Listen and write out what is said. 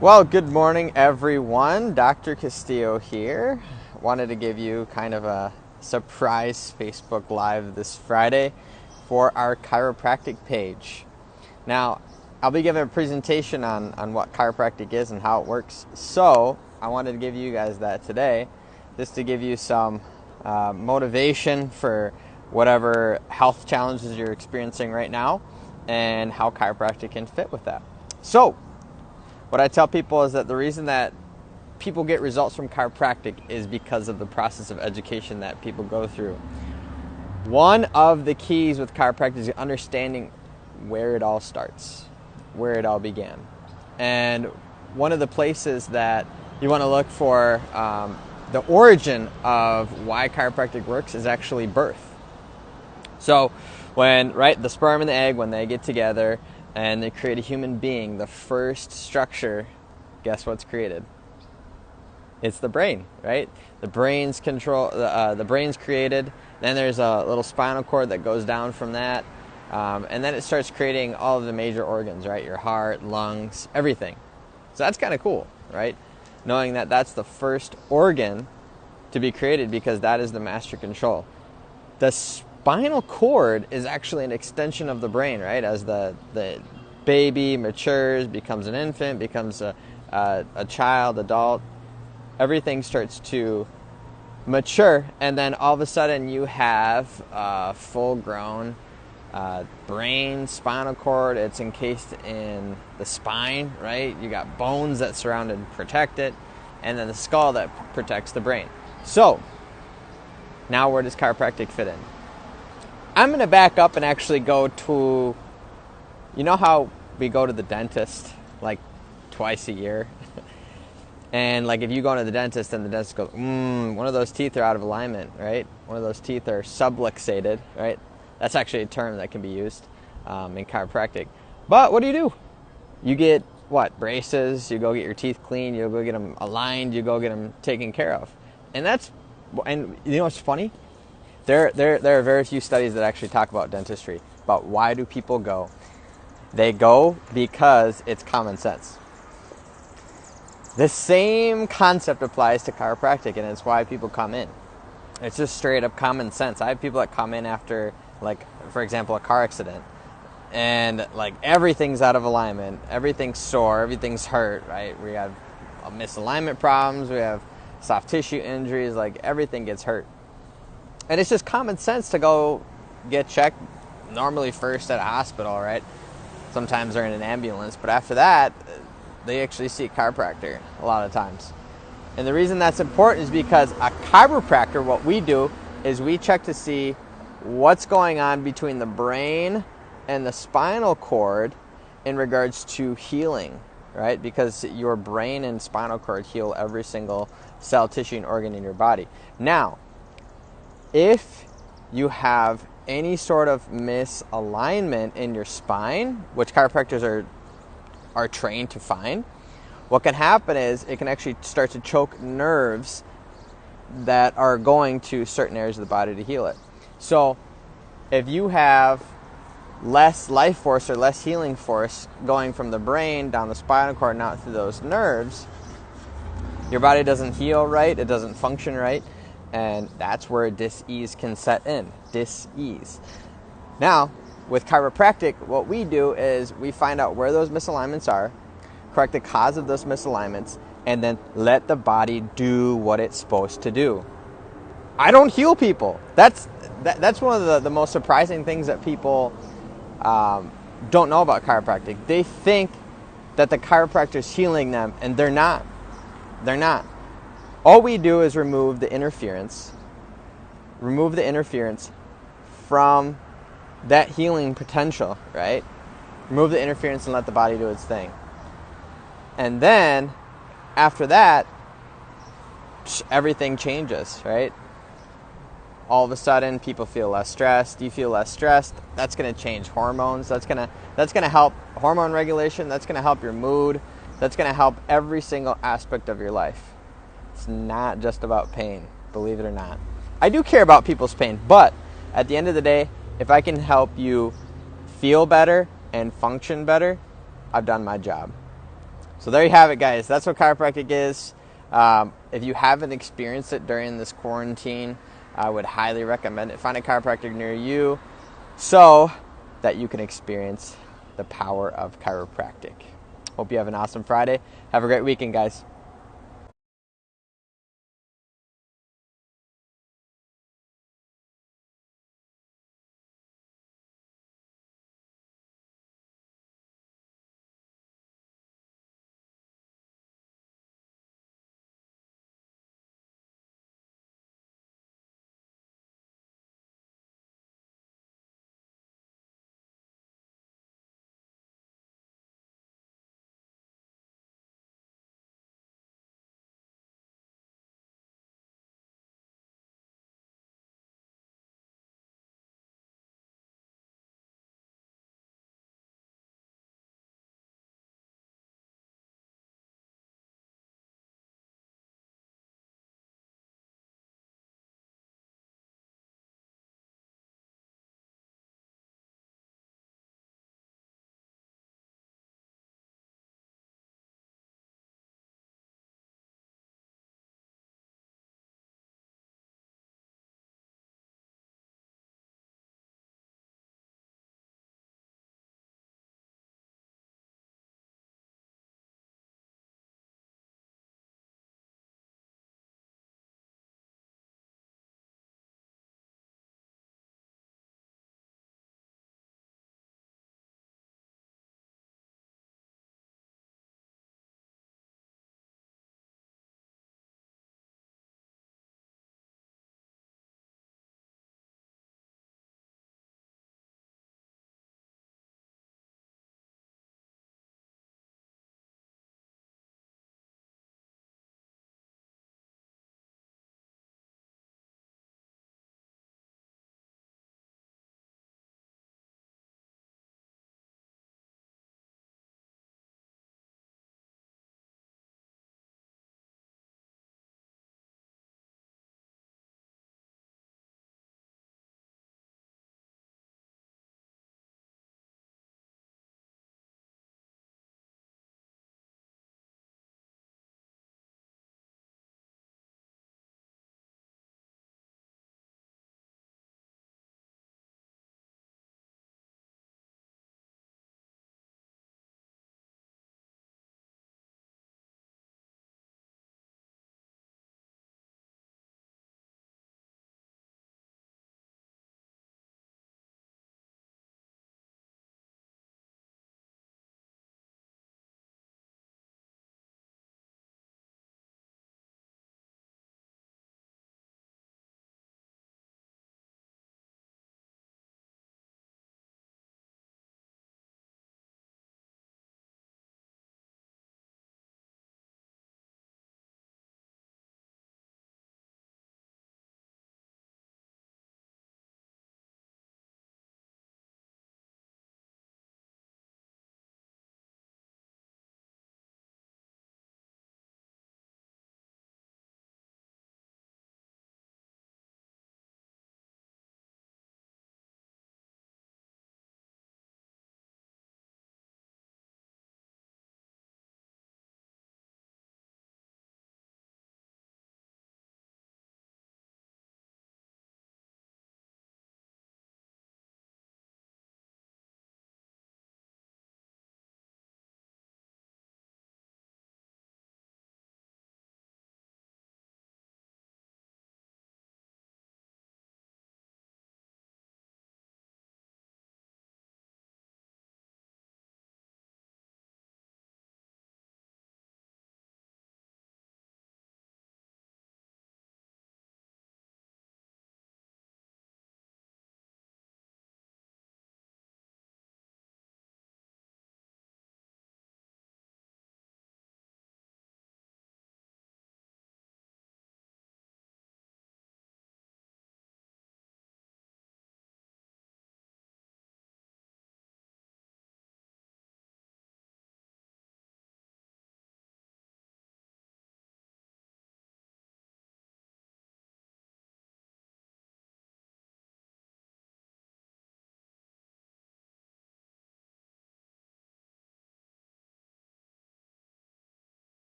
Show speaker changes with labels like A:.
A: Well, good morning, everyone. Dr. Castillo here. Wanted to give you kind of a surprise Facebook Live this Friday for our chiropractic page. Now, I'll be giving a presentation on what chiropractic is and how it works. So, I wanted to give you guys that today, just to give you some motivation for whatever health challenges you're experiencing right now and how chiropractic can fit with that. So, what I tell people is that the reason that people get results from chiropractic is because of the process of education that people go through. One of the keys with chiropractic is understanding where it all starts, where it all began. And one of the places that you want to look for the origin of why chiropractic works is actually birth. So when, the sperm and the egg, when they get together and they create a human being, the first structure, guess what's created? It's the brain, right? The brain's created. Then there's a little spinal cord that goes down from that. And then it starts creating all of the major organs, right? Your heart, lungs, everything. So that's kind of cool, right? Knowing that that's the first organ to be created because that is the master control. The spinal cord is actually an extension of the brain, right? As the baby matures, becomes an infant, becomes a child, adult, everything starts to mature, and then all of a sudden you have a full-grown brain, spinal cord. It's encased in the spine, right? You got bones that surround and protect it, and then the skull that protects the brain. So, now where does chiropractic fit in? I'm going to back up and actually go to, you know how we go to the dentist like twice a year? And like if you go to the dentist and the dentist goes, one of those teeth are out of alignment, right? One of those teeth are subluxated, right? That's actually a term that can be used in chiropractic. But what do? You get what? Braces, you go get your teeth cleaned, you go get them aligned, you go get them taken care of. And you know what's funny? There are very few studies that actually talk about dentistry, about why do people go. They go because it's common sense. The same concept applies to chiropractic, and it's why people come in. It's just straight up common sense. I have people that come in after, like, for example, a car accident, and like everything's out of alignment, everything's sore, everything's hurt, right? We have misalignment problems, we have soft tissue injuries, like everything gets hurt. And it's just common sense to go get checked, normally first at a hospital, right? Sometimes they're in an ambulance, but after that, they actually see a chiropractor a lot of times. And the reason that's important is because a chiropractor, what we do is we check to see what's going on between the brain and the spinal cord in regards to healing, right? Because your brain and spinal cord heal every single cell, tissue, and organ in your body. Now, if you have any sort of misalignment in your spine, which chiropractors are trained to find, what can happen is it can actually start to choke nerves that are going to certain areas of the body to heal it. So if you have less life force or less healing force going from the brain down the spinal cord and out through those nerves, your body doesn't heal right, it doesn't function right, and that's where dis-ease can set in. Dis-ease. Now, with chiropractic, what we do is we find out where those misalignments are, correct the cause of those misalignments, and then let the body do what it's supposed to do. I don't heal people. That's one of the most surprising things that people don't know about chiropractic. They think that the chiropractor's healing them, and they're not. They're not. All we do is remove the interference from that healing potential, right? Remove the interference and let the body do its thing. And then, after that, everything changes, right? All of a sudden, people feel less stressed. You feel less stressed. That's going to change hormones. That's going to help hormone regulation. That's going to help your mood. That's going to help every single aspect of your life. It's not just about pain, believe it or not. I do care about people's pain, but at the end of the day, if I can help you feel better and function better, I've done my job. So there you have it, guys. That's what chiropractic is. If you haven't experienced it during this quarantine, I would highly recommend it. Find a chiropractor near you so that you can experience the power of chiropractic. Hope you have an awesome Friday. Have a great weekend, guys.